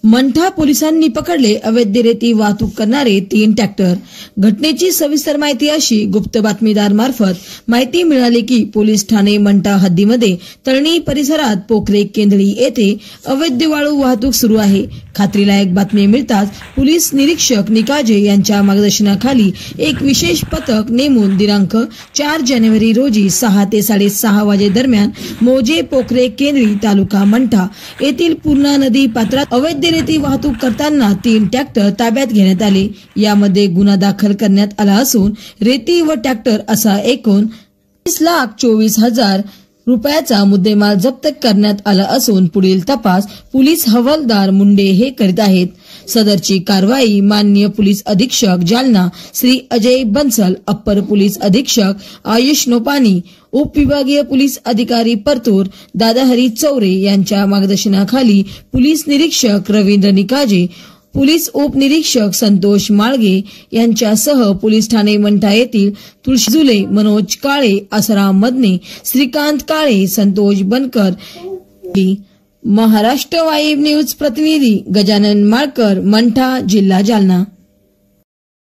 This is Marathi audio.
मंठा पोलिसांनी पकडले अवैध रेती वाहतूक करणारे 3 ट्रॅक्टर। घटनेची सविस्तर माहिती अशी गुप्त बातमीदार मार्फत माहिती मिळाली की पोलीस ठाणे मंठा हद्दीमध्ये तळणी परिसरात पोखरे केंद्री येथे अवैध वाळू वाहतूक सुरू आहे। खात्रीलायक बातमी मिळताच पोलीस निरीक्षक निकाजे यांच्या मार्गदर्शनाखाली एक विशेष पथक नेमून दिनांक 4 जानेवारी रोजी 6 ते 6:30 वाजे दरम्यान मोजे पोखरे केंद्री तालुका मंठा येथील पूर्णा नदी पात्रात अवैध रेती वाहतूक करताना 3 ट्रॅक्टर ताब्यात घेण्यात आले। यामध्ये गुन्हा दाखल करण्यात आला असून रेती व ट्रॅक्टर असा एकूण 30,24,000 रुपयाचा मुद्देमाल जप्त करण्यात आला असून पुढील तपास पोलीस हवालदार मुंडे हे करीत आहेत। सदरची कारवाई माननीय पोलीस अधीक्षक जालना श्री अजय बंसल, अप्पर पोलीस अधीक्षक आयुष नोपानी, उपविभागीय पोलीस अधिकारी परतूर दादाहरी चौरे यांच्या मार्गदर्शनाखाली पोलीस निरीक्षक रवींद्र निकाजे, पोलीस उपनिरीक्षक संतोष माळगे यांच्यासह पोलीस ठाणे मंठा येथील तुळशी जुले, मनोज काळे, आसाराम मदने, श्रीकांत काळे, संतोष बनकर, महाराष्ट्र वाईब न्यूज प्रतिनिधी गजानन माळकर, मंठा, जिल्हा जालना।